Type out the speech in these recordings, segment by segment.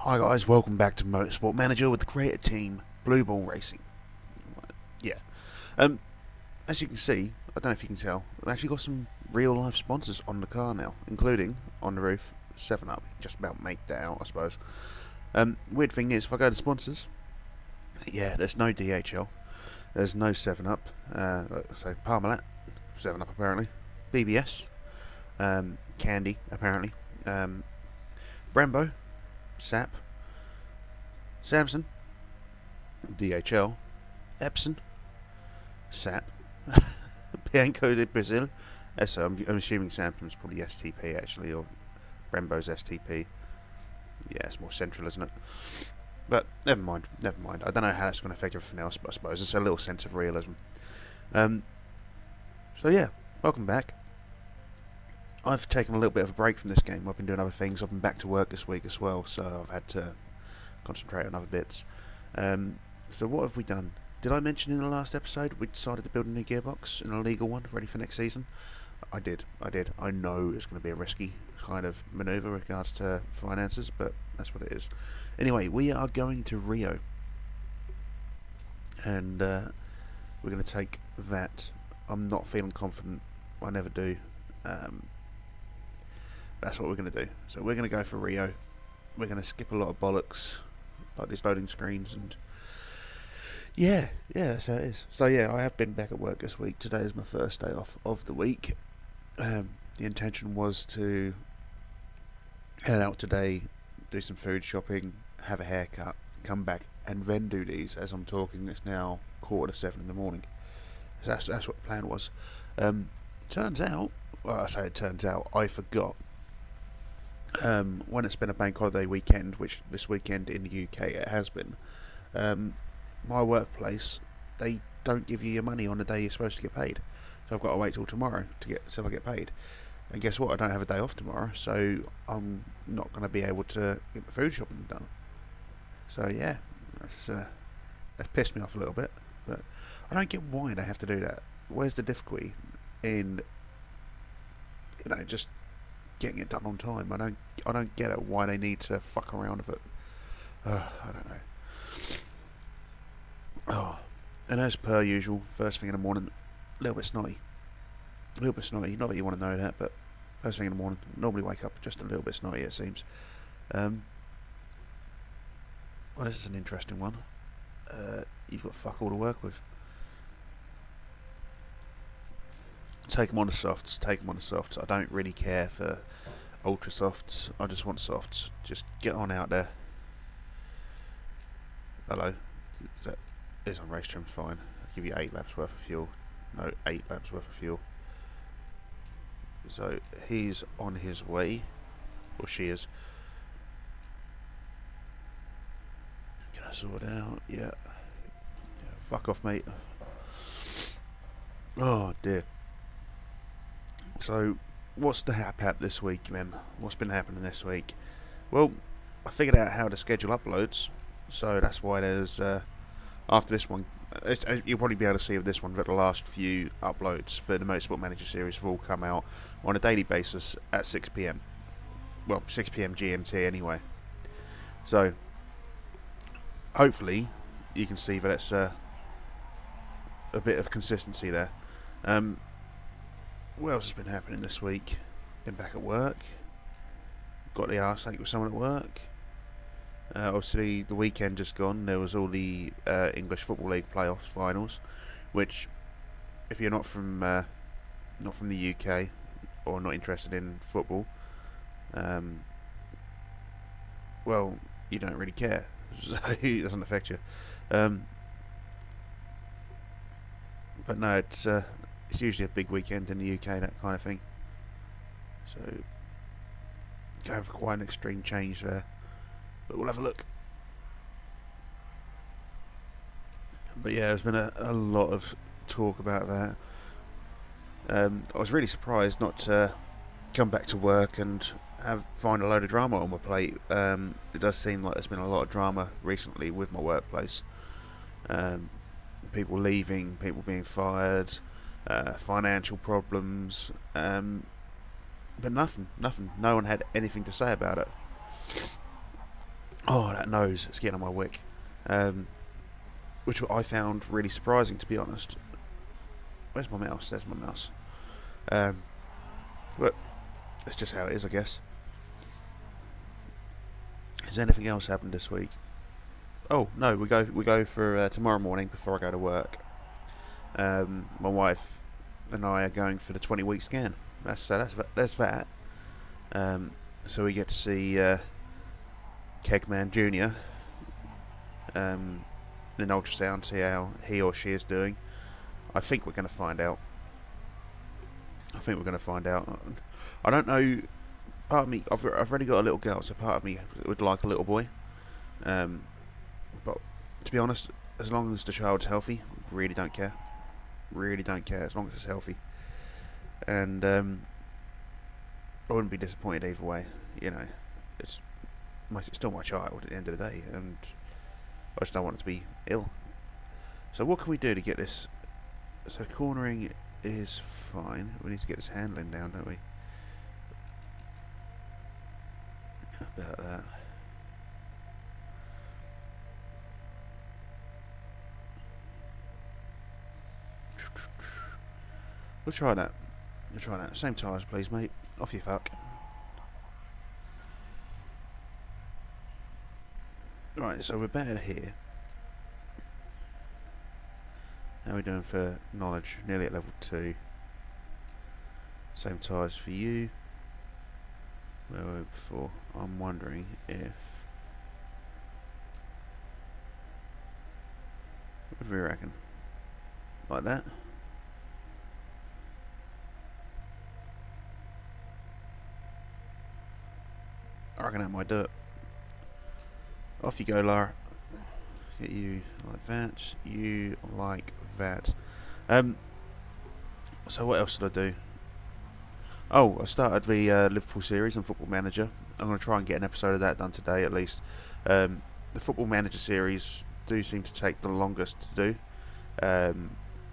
Hi guys, welcome back to Motorsport Manager with the creator team, Blue Ball Racing. Yeah. Um, as you can see, I don't know if you can tell, I've actually got some real life sponsors on the car now, including, on the roof, 7-Up. Just about make that out, I suppose. Weird thing is, if I go to sponsors, yeah, there's no DHL, there's no 7-Up, so Parmalat, 7-Up apparently, BBS, Candy apparently, Brembo, SAP, Samsung, DHL, Epson, SAP, Bianco de Brazil. So I'm assuming Samsung's probably STP actually, or Brembo's STP. Yeah, it's more central, isn't it? But never mind. I don't know how that's going to affect everything else, but I suppose it's a little sense of realism. So yeah, welcome back. I've taken a little bit of a break from this game. I've been doing other things. I've been back to work this week as well, so I've had to concentrate on other bits. So what have we done? Did I mention in the last episode we decided to build a new gearbox, an illegal one, ready for next season? I did. I know it's going to be a risky kind of manoeuvre with regards to finances, but that's what it is. Anyway, we are going to Rio, and we're going to take that. I'm not feeling confident. I never do. That's what we're going to do. So we're going to go for Rio. We're going to skip a lot of bollocks, like these loading screens, and yeah, that's how it is. So yeah, I have been back at work this week. Today is my first day off of the week. The intention was to head out today, do some food shopping, have a haircut, come back, and then do these. As I'm talking, it's now 6:45 in the morning. So that's what the plan was. Turns out, well, I say it turns out, I forgot. When it's been a bank holiday weekend, which this weekend in the UK it has been, my workplace, they don't give you your money on the day you're supposed to get paid. So I've got to wait till tomorrow till I get paid. And guess what? I don't have a day off tomorrow, so I'm not going to be able to get my food shopping done. So yeah, that's pissed me off a little bit. But I don't get why they have to do that. Where's the difficulty in, just getting it done on time? I don't get it, why they need to fuck around with it. I don't know. Oh, and as per usual, first thing in the morning, a little bit snotty. Not that you want to know that, but first thing in the morning, normally wake up just a little bit snotty, it seems. Well, this is an interesting one. You've got fuck all to work with. Take them on the softs. I don't really care for ultra softs. I just want softs. Just get on out there. Hello. Is on race trim, fine. I'll give you 8 laps worth of fuel. No, 8 laps worth of fuel. So he's on his way, or she is. Gonna sort out. Yeah. Fuck off, mate. Oh dear. So, what's the hap this week, man? What's been happening this week? Well, I figured out how to schedule uploads, so that's why there's, after this one, you'll probably be able to see of this one that the last few uploads for the Motorsport Manager series have all come out on a daily basis at 6pm. Well, 6pm GMT anyway. So, hopefully, you can see that it's a bit of consistency there. What else has been happening this week? Been back at work. Got the arse ache with someone at work. Obviously, the weekend just gone. There was all the English Football League playoffs finals, which, if you're not from the UK or not interested in football, well, you don't really care. So it doesn't affect you. But no, it's usually a big weekend in the UK, that kind of thing. So, going for quite an extreme change there. But we'll have a look. But yeah, there's been a lot of talk about that. I was really surprised not to come back to work and find a load of drama on my plate. It does seem like there's been a lot of drama recently with my workplace. People leaving, people being fired, financial problems, but nothing. No one had anything to say about it. Oh, that nose, it's getting on my wick. Um, which I found really surprising, to be honest. Where's my mouse? There's my mouse. Um, but it's just how it is, I guess. Has anything else happened this week? Oh no, we go for tomorrow morning before I go to work. My wife and I are going for the 20-week scan. That's that. So we get to see Kegman Jr. In an ultrasound, see how he or she is doing. I think we're going to find out. I don't know. Part of me, I've already got a little girl, so part of me would like a little boy. But to be honest, as long as the child's healthy, really don't care. Really don't care as long as it's healthy. And I wouldn't be disappointed either way. You know, it's still my child at the end of the day, and I just don't want it to be ill. So what can we do to get this? So cornering is fine. We need to get this handling down, don't we? About that. We'll try that. Same tyres, please, mate. Off you fuck. Right, so we're better here. How are we doing for knowledge? Nearly at level 2. Same tyres for you. Where were we before? I'm wondering if... What do we reckon? Like that? I reckon that might do it. Off you go, Lara. Get you like that. You like that. So what else did I do? Oh, I started the Liverpool series on Football Manager. I'm going to try and get an episode of that done today at least. The Football Manager series do seem to take the longest to do.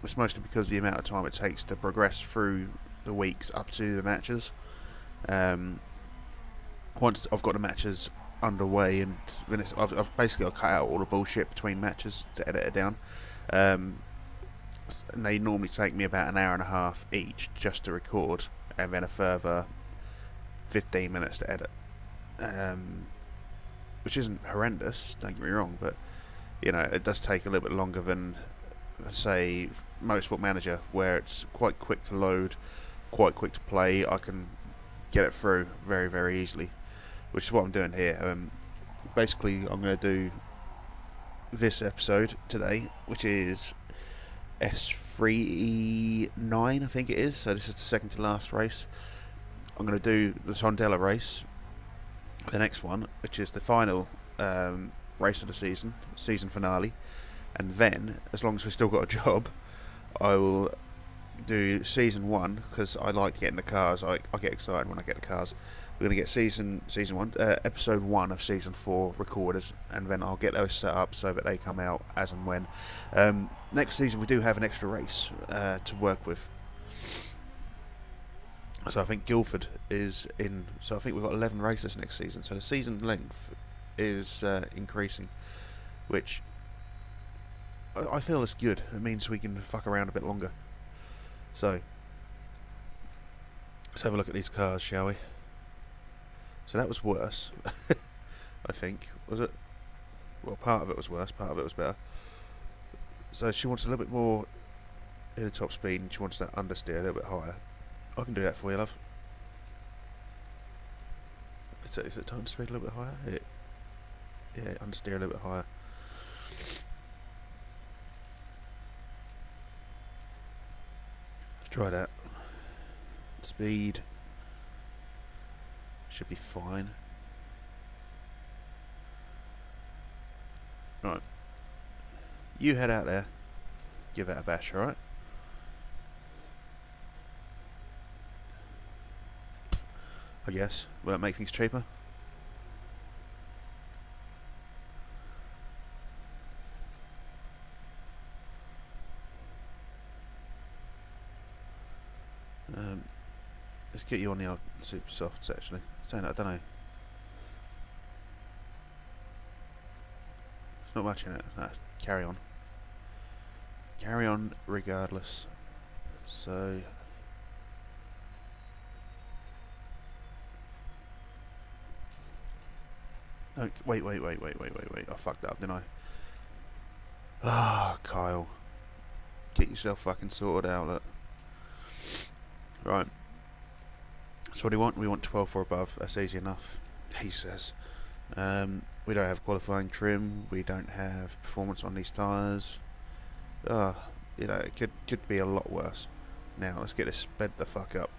It's mostly because of the amount of time it takes to progress through the weeks up to the matches. Once I've got the matches underway, and then I've basically got to cut out all the bullshit between matches to edit it down. And they normally take me about an hour and a half each just to record, and then a further 15 minutes to edit. Which isn't horrendous, don't get me wrong, but you know, it does take a little bit longer than, say, Motorsport Manager, where it's quite quick to load, quite quick to play. I can get it through very, very easily, which is what I'm doing here. Basically, I'm going to do this episode today, which is S3E9, I think it is. So this is the second to last race. I'm going to do the Sondela race, the next one, which is the final race of the season finale. And then, as long as we've still got a job, I will do season 1, because I like to get in the cars. I get excited when I get the cars. We're going to get season 1, episode 1 of season 4 recorded, and then I'll get those set up so that they come out as and when. Next season we do have an extra race to work with. So I think Guildford is in. So I think we've got 11 races next season. So the season length is increasing, which I feel is good. It means we can fuck around a bit longer. So let's have a look at these cars, shall we? So that was worse, I think. Was it? Well, part of it was worse, part of it was better. So she wants a little bit more in the top speed, and she wants that understeer a little bit higher. I can do that for you, love. Is it time to speed a little bit higher? Yeah, understeer a little bit higher. Let's try that. Speed should be fine. Right. You head out there. Give that a bash, alright? I guess. Will that make things cheaper? Let's get you on the old super softs, actually. Saying that, I don't know. not much in it. No, carry on. Carry on regardless. So... No, wait. I fucked up, didn't I? Ah, Kyle. Get yourself fucking sorted out, look. Right. So what do we want? We want 12 or above. That's easy enough, he says. We don't have qualifying trim. We don't have performance on these tyres. You know, it could be a lot worse. Now, let's get this sped the fuck up.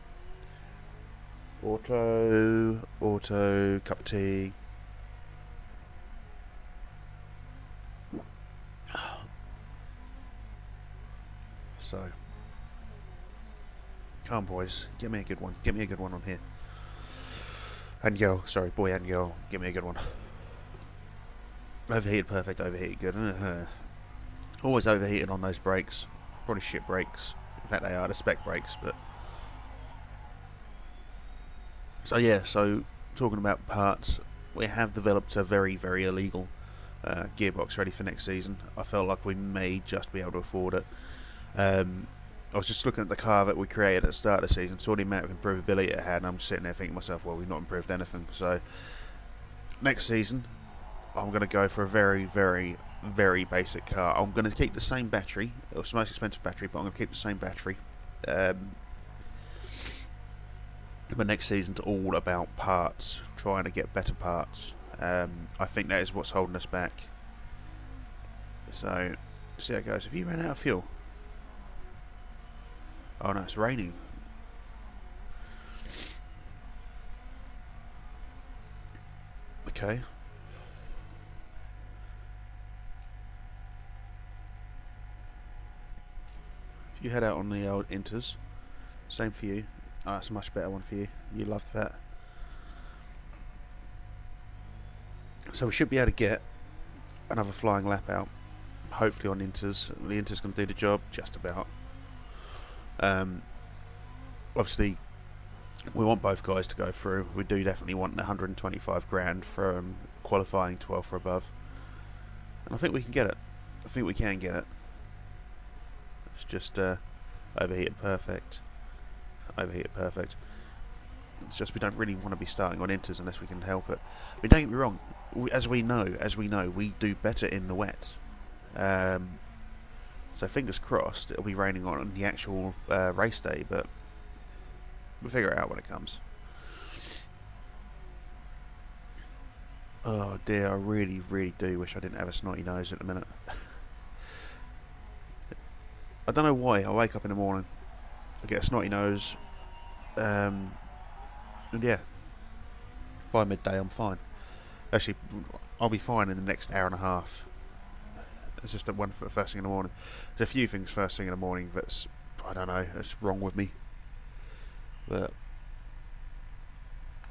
Auto, cup of tea. So, come on, boys, get me a good one. Get me a good one on here. And girl, sorry, boy and girl, get me a good one. Overheated, perfect. Overheated, good. Always overheated on those brakes. Probably shit brakes. In fact, they are the spec brakes. But so yeah. So talking about parts, we have developed a very, very illegal gearbox ready for next season. I felt like we may just be able to afford it. I was just looking at the car that we created at the start of the season, saw the amount of improvability it had, and I'm just sitting there thinking to myself, well, we've not improved anything. So next season, I'm going to go for a very, very, very basic car. I'm going to keep the same battery. It was the most expensive battery, but I'm going to keep the same battery. But next season's all about parts, trying to get better parts. I think that is what's holding us back. So, see how it goes. Have you ran out of fuel? Oh no, it's raining. Okay. If you head out on the old Inters, same for you. Oh, that's a much better one for you. You loved that. So we should be able to get another flying lap out, hopefully on Inters. The Inters going to do the job, just about. Obviously, we want both guys to go through. We do definitely want the 125 grand from qualifying 12 or above, and I think we can get it. I think we can get it. It's just overheated perfect. Overheated perfect. It's just we don't really want to be starting on Inters unless we can help it. I mean, don't get me wrong. As we know, we do better in the wet. So fingers crossed it'll be raining on the actual race day, but we'll figure it out when it comes. Oh dear, I really, really do wish I didn't have a snotty nose at the minute. I don't know why. I wake up in the morning, I get a snotty nose, and yeah, by midday I'm fine. Actually, I'll be fine in the next hour and a half. It's just that one first thing in the morning. There's a few things first thing in the morning that's, I don't know, that's wrong with me. But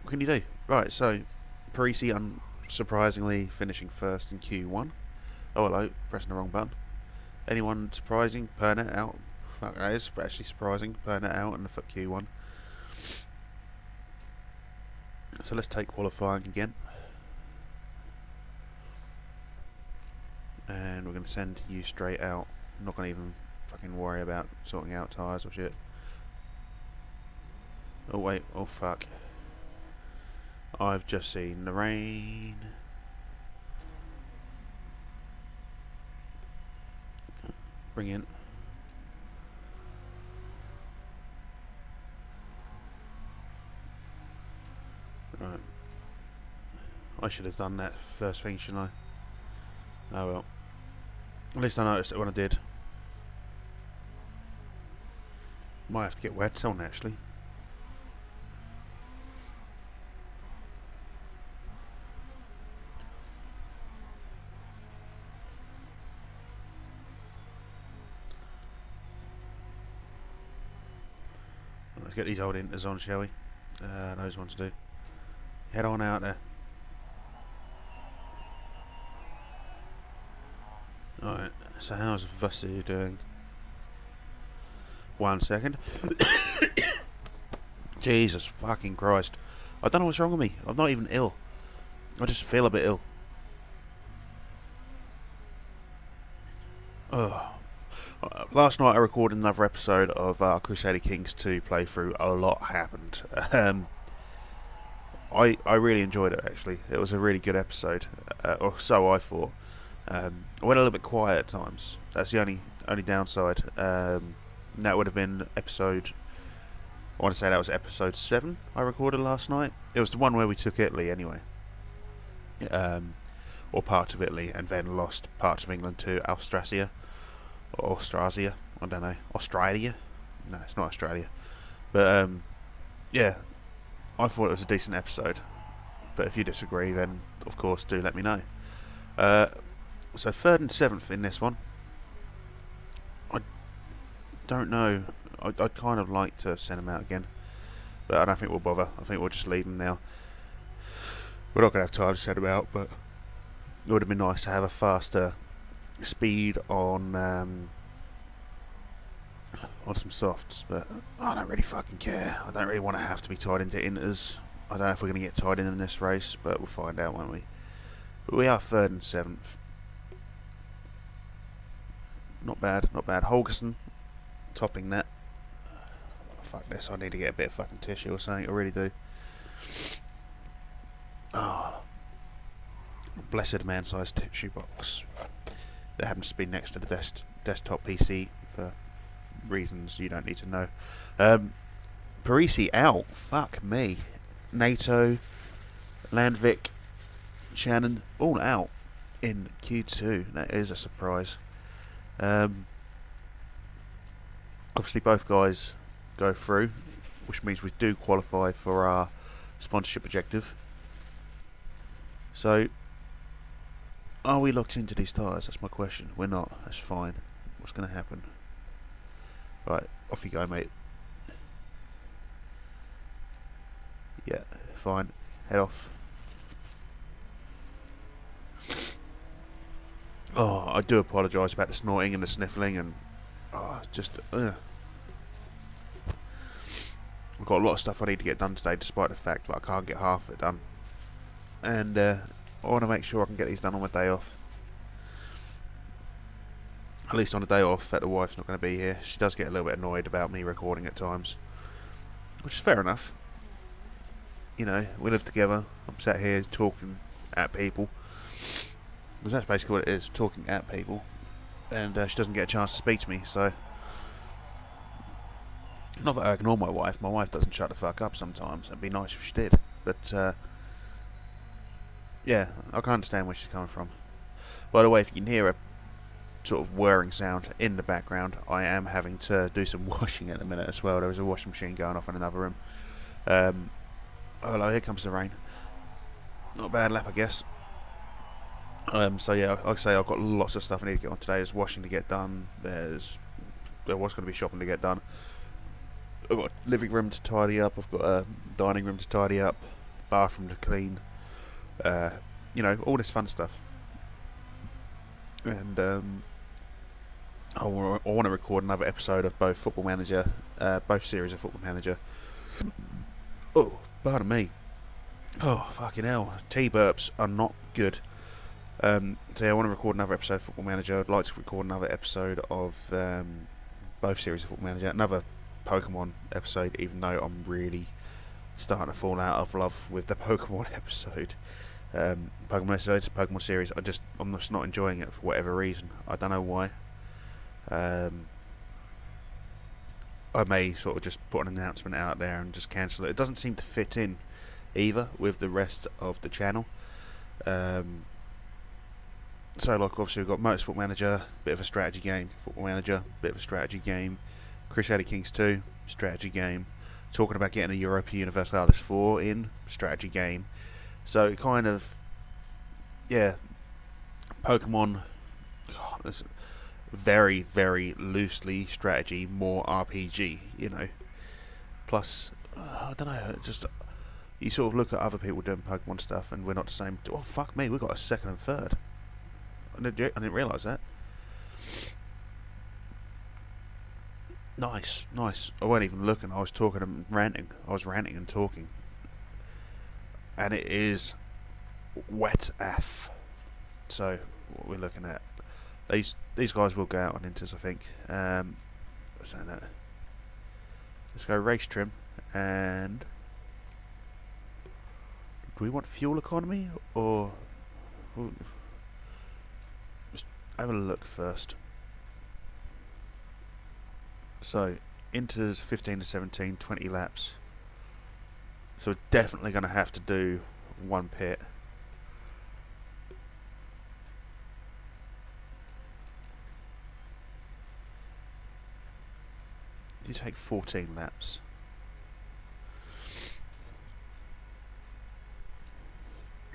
what can you do? Right, so Parisi unsurprisingly finishing first in Q1. Oh hello, pressing the wrong button. Anyone surprising? Pernette out. Fuck, that is actually surprising. Pernette out and the Q1. So let's take qualifying again. And we're going to send you straight out. I'm not going to even fucking worry about sorting out tyres or shit. Oh wait, oh fuck. I've just seen the rain. Bring in. Right. I should have done that first thing, shouldn't I? Oh well. At least I noticed it when I did. Might have to get wet on actually. Let's get these old Inters on, shall we? Those ones do. Head on out there. Alright, so how's Vassi doing? 1 second. Jesus fucking Christ. I don't know what's wrong with me. I'm not even ill. I just feel a bit ill. Last night I recorded another episode of Crusader Kings 2 playthrough. A lot happened. I really enjoyed it, actually. It was a really good episode, or so I thought. I went a little bit quiet at times. That's the only downside. That would have been episode... I want to say that was episode 7 I recorded last night. It was the one where we took Italy, anyway. Or parts of Italy, and then lost parts of England to Austrasia. Or Austrasia. I don't know. Australia? No, it's not Australia. But, yeah. I thought it was a decent episode. But if you disagree, then, of course, do let me know. So, 3rd and 7th in this one. I don't know. I'd kind of like to send them out again, but I don't think we'll bother. I think we'll just leave them now. We're not going to have time to send them out, but it would have been nice to have a faster speed on some softs, but I don't really fucking care. I don't really want to have to be tied into inters. I don't know if we're going to get tied in this race, but we'll find out, won't we? But we are 3rd and 7th. Not bad, not bad. Holgerson topping that. Fuck this, I need to get a bit of fucking tissue or something, I really do. Oh, blessed man-sized tissue box. That happens to be next to the desktop PC for reasons you don't need to know. Parisi out, fuck me. NATO, Landvik, Shannon, all out in Q2. That is a surprise. Obviously both guys go through, which means we do qualify for our sponsorship objective. So, are we locked into these tyres? That's my question. We're not. That's fine. What's going to happen? Right, off you go, mate. Yeah, fine. Head off. Oh, I do apologise about the snorting and the sniffling and... I've got a lot of stuff I need to get done today, despite the fact that I can't get half of it done. And I want to make sure I can get these done on my day off. At least on a day off that the wife's not going to be here. She does get a little bit annoyed about me recording at times, which is fair enough. You know, we live together. I'm sat here talking at people. Because that's basically what it is, talking at people. And she doesn't get a chance to speak to me, so... Not that I ignore my wife. My wife doesn't shut the fuck up sometimes. It'd be nice if she did. But, yeah, I can understand where she's coming from. By the way, if you can hear a sort of whirring sound in the background, I am having to do some washing in a minute as well. There was a washing machine going off in another room. Oh, hello, here comes the rain. Not a bad lap, I guess. So yeah, like I say, I've got lots of stuff I need to get on today. There's washing to get done. There was going to be shopping to get done. I've got a living room to tidy up. I've got a dining room to tidy up. Bathroom to clean. You know, all this fun stuff. And I want to record another episode of both Football Manager, both series of Football Manager. Oh, pardon me. Oh, fucking hell. T-burps are not good. So yeah, I want to record another episode of Football Manager. I'd like to record another episode of both series of Football Manager. Another Pokemon episode, even though I'm really starting to fall out of love with the Pokemon episode. Pokemon series, I'm just not enjoying it for whatever reason. I don't know why. I may sort of just put an announcement out there and just cancel it. It doesn't seem to fit in either with the rest of the channel. So like obviously we've got Motorsport Manager, bit of a strategy game, Football Manager, bit of a strategy game, Crusader Kings 2, strategy game, talking about getting a Europa Universalis 4 in, strategy game. So it kind of, yeah, Pokemon, God, very, very loosely strategy, more RPG, you know. Plus, I don't know, just, you sort of look at other people doing Pokemon stuff and we're not the same. Well, fuck me, we've got a 2nd and 3rd. I didn't realise that. Nice, nice. I wasn't even looking. I was talking and ranting. I was ranting and talking. And it is wet AF. So, what we're looking at. These guys will go out on inters, I think. Saying that, let's go race trim, and do we want fuel economy or just have a look first? So inters 15 to 17, 20 laps. So we're definitely going to have to do one pit. You take 14 laps.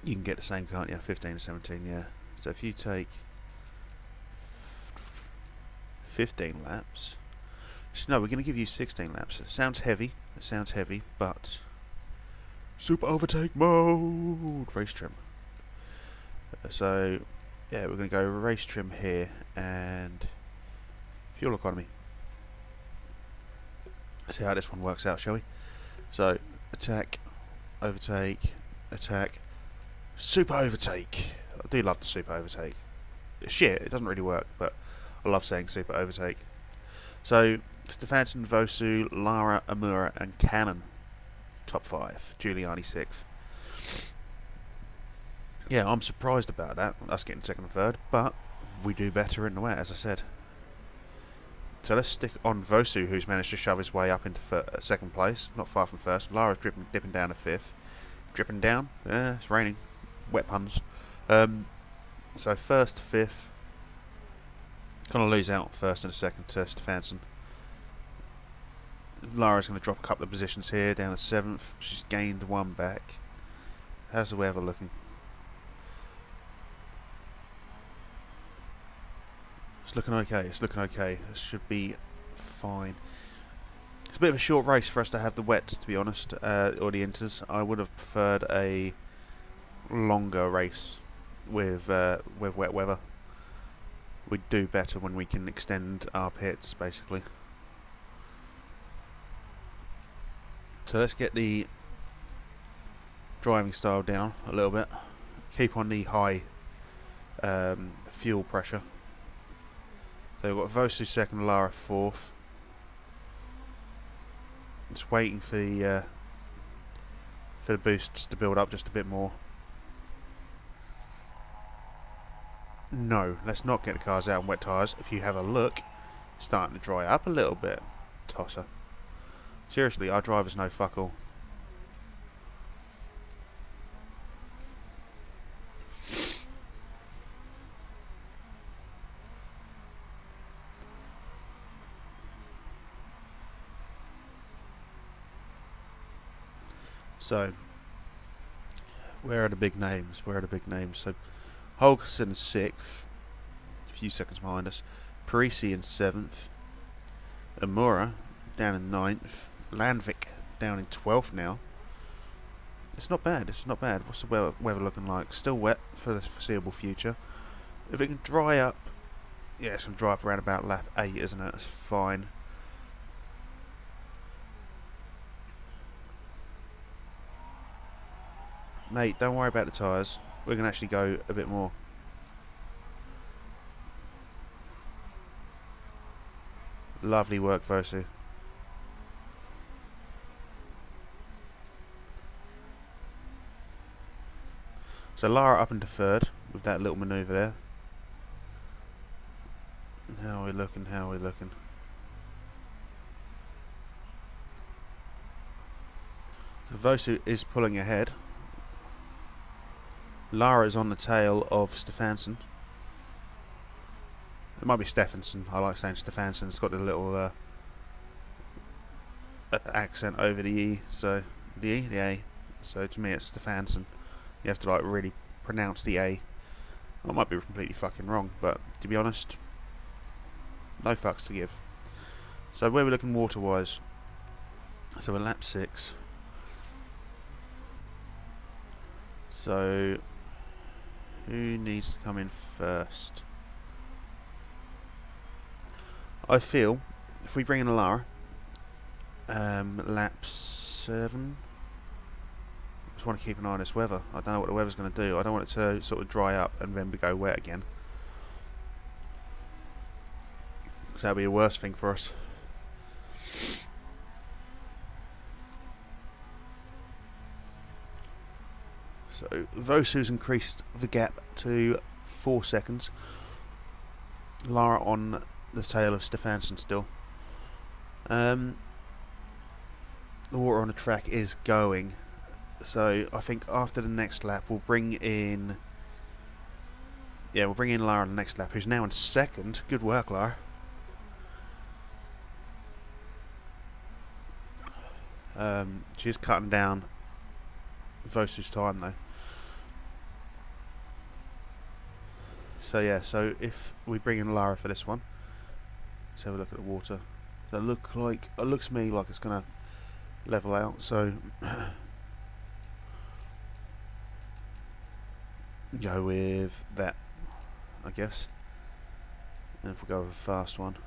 You can get the same, can't you? 15 to 17, yeah. So if you take 15 laps. No, we're going to give you 16 laps. It sounds heavy. But super overtake mode. Race trim. So, yeah, we're going to go race trim here and fuel economy. See how this one works out, shall we? So, attack, overtake, attack, super overtake. I do love the super overtake. Shit, it doesn't really work, but I love saying super overtake. So, Stefansson, Vosu, Lara, Amura, and Cannon. Top 5. Giuliani 6th. Yeah, I'm surprised about that. Us getting second and third, but we do better in the wet, as I said. So let's stick on Vosu, who's managed to shove his way up into second place, not far from first. Lara's dipping down to 5th. Dripping down? Yeah, it's raining. Wet puns. So first, 5th. Going to lose out first and second to Stefansson. Lara's going to drop a couple of positions here, down to 7th. She's gained 1 back. How's the weather looking? It's looking okay. It should be fine. It's a bit of a short race for us to have the wets, to be honest, or the inters. I would have preferred a longer race with wet weather. We do better when we can extend our pits, basically. So let's get the driving style down a little bit. Keep on the high fuel pressure. So we've got Vosu second, Lara 4th. Just waiting for the boosts to build up just a bit more. No, let's not get the cars out on wet tyres. If you have a look, it's starting to dry up a little bit. Tosser. Seriously, our drivers know fuck all. So, where are the big names? So, Holgerson 6th, a few seconds behind us. Parisi in 7th. Amura down in 9th. Landvik down in 12th now. It's not bad. What's the weather looking like? Still wet for the foreseeable future. If it can dry up, yeah, it's going to dry up around about lap 8, isn't it? That's fine. Mate, don't worry about the tyres. We're going to actually go a bit more. Lovely work, Vosu. So Lara up into 3rd with that little manoeuvre there. How are we looking? So Vosu is pulling ahead. Lara is on the tail of Stefansson. It might be Stefansson. I like saying Stefansson. It's got the little accent over the E. So the A. So to me, it's Stefansson. You have to like really pronounce the A. I might be completely fucking wrong, but to be honest, no fucks to give. So where we're looking water-wise. So we're lap 6. So who needs to come in first? I feel if we bring in a Lara, lap 7. Just want to keep an eye on this weather. I don't know what the weather's going to do. I don't want it to sort of dry up and then go wet again. because that would be a worse thing for us. So Vosu's increased the gap to 4 seconds. Lara on the tail of Stefansson still. The water on the track is going, so I think after the next lap we'll bring in Lara on the next lap, who's now in second. Good work, Lara. She's cutting down Vosu's time though. So yeah, so if we bring in Lara for this one, let's have a look at the water. It looks to me like it's gonna level out. So go with that, I guess. And if we go with a fast one,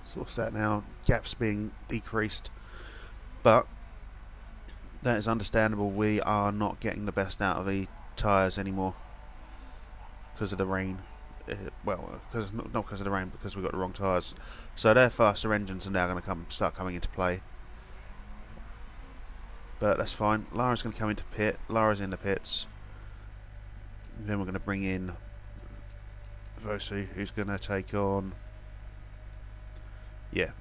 so what's that now? Gaps being decreased, but that is understandable. We are not getting the best out of the tyres anymore because of the rain. Well, not because of the rain, because we've got the wrong tyres. So their faster engines are now going to start coming into play. But that's fine. Lara's going to come into pit. Lara's in the pits. Then we're going to bring in Vosu, who's going to take on... Yeah,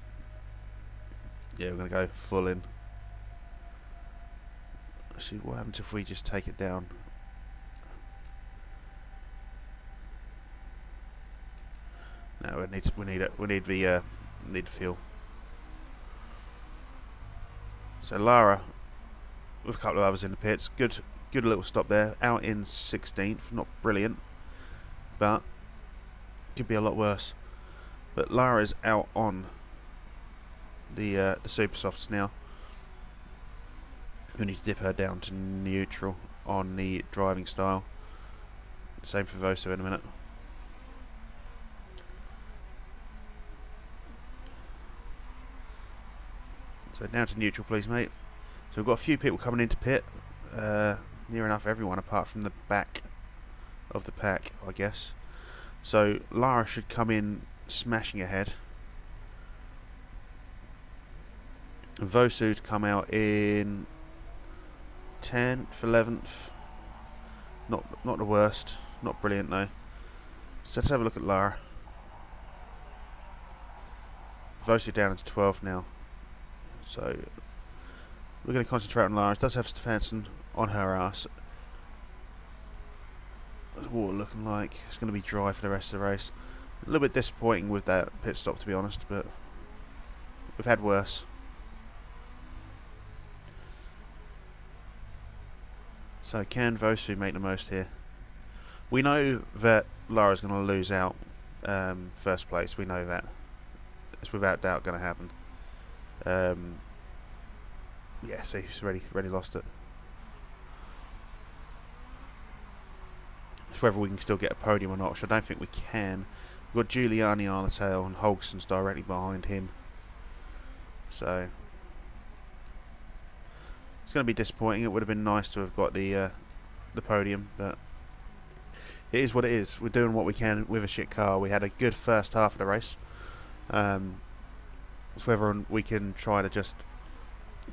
we're going to go full in. Let's see what happens if we just take it down. No, we need the fuel. So Lara, with a couple of others in the pits, good little stop there. Out in 16th, not brilliant, but could be a lot worse. But Lara's out on the super softs now. We need to dip her down to neutral on the driving style. Same for Vosu in a minute. So down to neutral, please, mate. So we've got a few people coming into pit. Near enough everyone apart from the back of the pack, I guess. So Lara should come in smashing ahead. Vosu to come out in 10th, 11th. Not the worst. Not brilliant though. So let's have a look at Lara. Vosu down into 12th now. So we're going to concentrate on Lara. It does have Stefansson on her ass. What's the water looking like? It's going to be dry for the rest of the race. A little bit disappointing with that pit stop, to be honest, but we've had worse. So can Vosu make the most here? We know that Lara's going to lose out first place. We know that. It's without doubt going to happen. Yeah, see, he's already lost it. It's whether we can still get a podium or not, which I don't think we can. We've got Giuliani on the tail and Holgson's directly behind him. So it's going to be disappointing. It would have been nice to have got the podium, but it is what it is. We're doing what we can with a shit car. We had a good first half of the race. It's whether we can try to just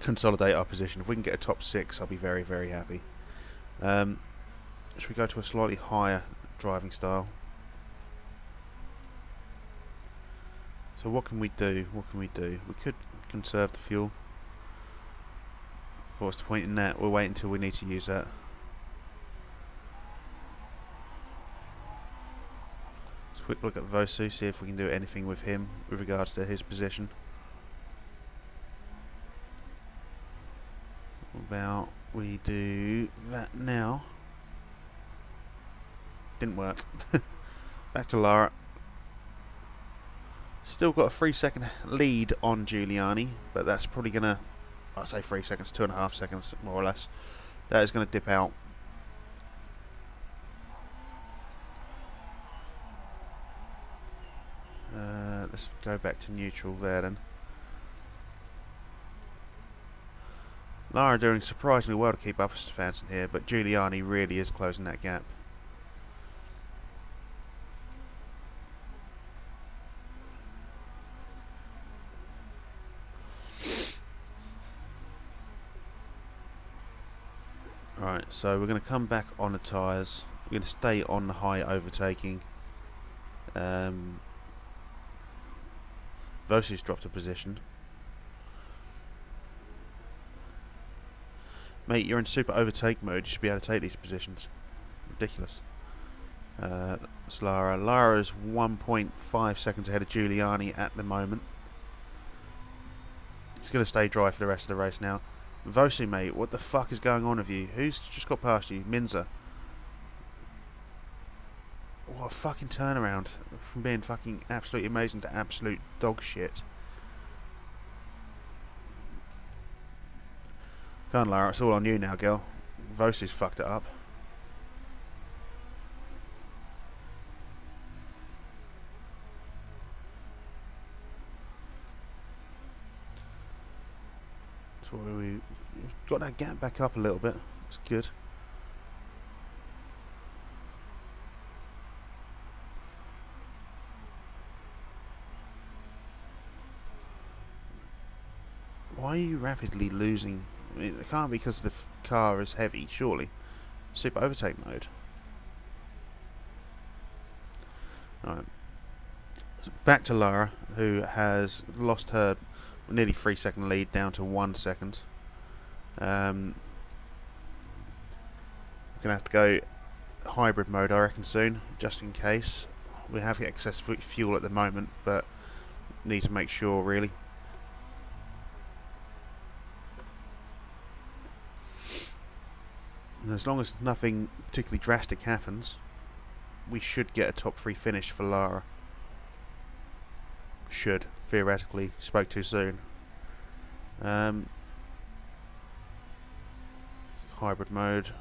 consolidate our position. If we can get a top 6, I'll be very, very happy. Should we go to a slightly higher driving style? So what can we do? We could conserve the fuel. What's the point in that? We'll wait until we need to use that. Let's quick look at Vosu, see if we can do anything with him with regards to his position. About we do that now. Didn't work. Back to Lara. Still got a 3-second lead on Giuliani, but that's probably gonna, I'll say 3 seconds, 2.5 seconds more or less. That is gonna dip out. Let's go back to neutral there then. Lara doing surprisingly well to keep up with Stefansson here, but Giuliani really is closing that gap. Alright, so we're going to come back on the tyres. We're going to stay on the high overtaking. Vosi's dropped a position. Mate, you're in super overtake mode. You should be able to take these positions. Ridiculous. It's Lara. Lara is 1.5 seconds ahead of Giuliani at the moment. He's going to stay dry for the rest of the race now. Vosi, mate, what the fuck is going on with you? Who's just got past you? Minza. What a fucking turnaround from being fucking absolutely amazing to absolute dog shit. Come on, Lara, it's all on you now, girl. Vosi's fucked it up. So we've got that gap back up a little bit. That's good. Why are you rapidly losing? I mean, it can't be because the car is heavy, surely. Super overtake mode. Alright. So back to Lara, who has lost her nearly 3-second lead down to 1 second. We're going to have to go hybrid mode, I reckon, soon, just in case. We have excess fuel at the moment, but need to make sure, really. And as long as nothing particularly drastic happens, we should get a top 3 finish for Lara. Should, theoretically. Spoke too soon. Hybrid mode.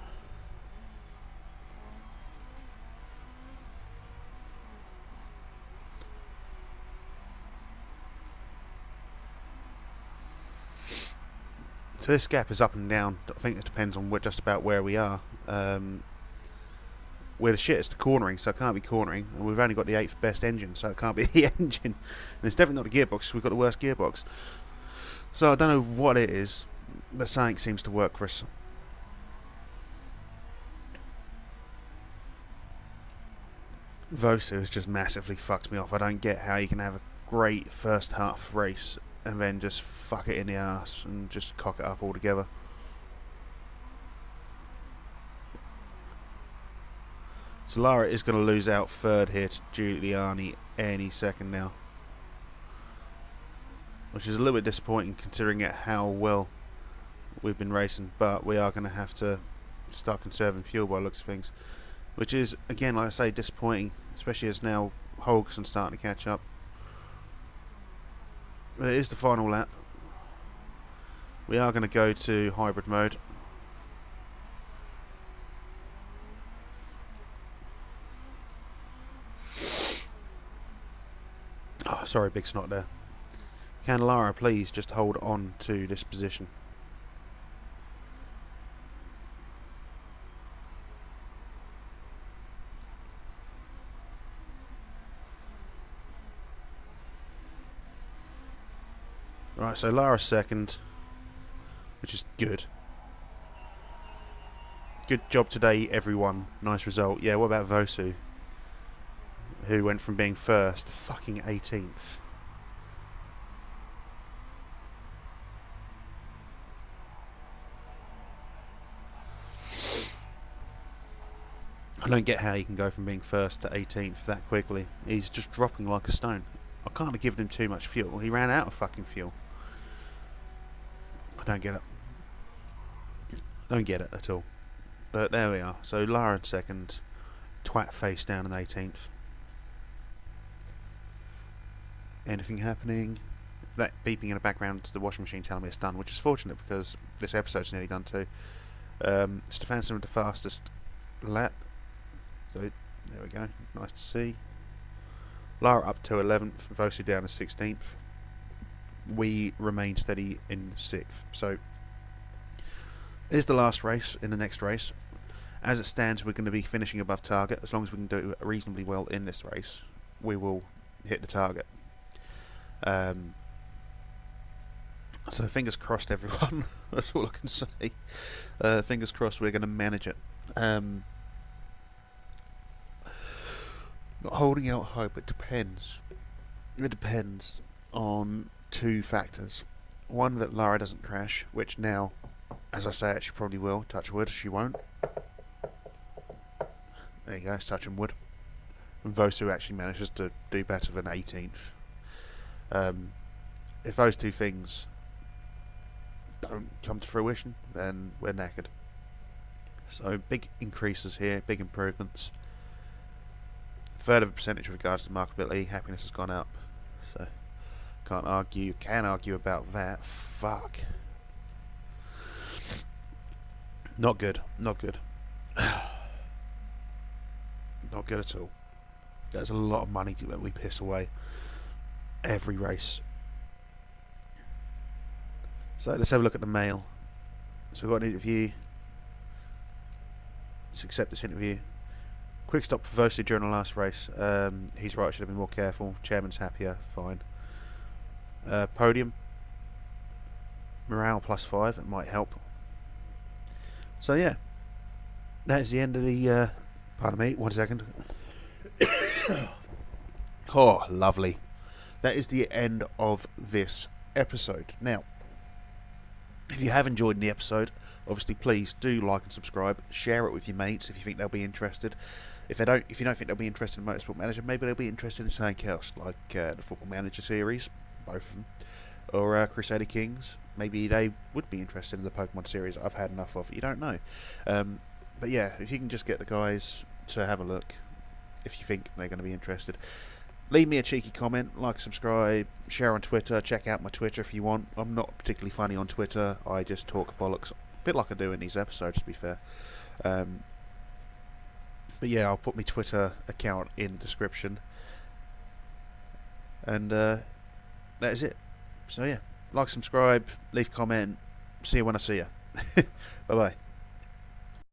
So this gap is up and down. I think it depends on just about where we are. We're the shittest cornering, so it can't be cornering. And we've only got the 8th best engine, so it can't be the engine. And it's definitely not the gearbox, so we've got the worst gearbox. So I don't know what it is, but something seems to work for us. Vosu has just massively fucked me off. I don't get how you can have a great first half race and then just fuck it in the arse and just cock it up altogether. So Lara is going to lose out third here to Giuliani any second now, which is a little bit disappointing considering how well we've been racing, but we are going to have to start conserving fuel by the looks of things, which is, again, like I say, disappointing, especially as now Holgerson's starting to catch up. But it is the final lap. We are going to go to hybrid mode. Oh, sorry, big snot there. Can Lara please just hold on to this position? Right, so Lara's second, which is good. Good job today, everyone. Nice result. Yeah, what about Vosu, who went from being first to fucking 18th? I don't get how he can go from being first to 18th that quickly. He's just dropping like a stone. I can't have given him too much fuel. He ran out of fucking fuel. I don't get it. I don't get it at all. But there we are. So Lara in second. Twat face down in 18th. Anything happening? That beeping in the background is the washing machine telling me it's done, which is fortunate because this episode's nearly done too. Stefansson with the fastest lap. So there we go. Nice to see. Lara up to 11th. Vosu down to 16th. We remain steady in 6th. So This is the last race in the next race. As it stands, we're going to be finishing above target. As long as we can do reasonably well in this race, we will hit the target. So fingers crossed, everyone. That's all I can say. Fingers crossed we're going to manage it. Not holding out hope. It depends. It depends on two factors. One, that Lara doesn't crash, which now, as I say it, she probably will. Touch wood, she won't. There you go, it's touching wood. And Vosu actually manages to do better than 18th. If those two things don't come to fruition, then we're knackered. So big increases here, big improvements. Third of a percentage with regards to markability. Happiness has gone up. So can't argue. You can argue about that. Fuck. Not good. Not good. Not good at all. That's a lot of money that we piss away every race. So let's have a look at the mail. So we've got an interview. Let's accept this interview. Quick stop for Vosi during the last race. He's right, should have been more careful. Chairman's happier, fine. Podium. Morale +5, it might help. So yeah. That is the end of the... pardon me, 1 second. Oh, lovely. That is the end of this episode. Now, if you have enjoyed the episode, obviously please do like and subscribe. Share it with your mates if you think they'll be interested. If you don't think they'll be interested in Motorsport Manager, maybe they'll be interested in something else, like the Football Manager series, both of them, or Crusader Kings. Maybe they would be interested in the Pokemon series I've had enough of. You don't know. But yeah, if you can just get the guys to have a look, if you think they're going to be interested. Leave me a cheeky comment, like, subscribe, share on Twitter, check out my Twitter if you want. I'm not particularly funny on Twitter, I just talk bollocks, a bit like I do in these episodes, to be fair. But yeah, I'll put my Twitter account in the description. And that is it. So yeah, like, subscribe, leave a comment, see you when I see you. Bye bye.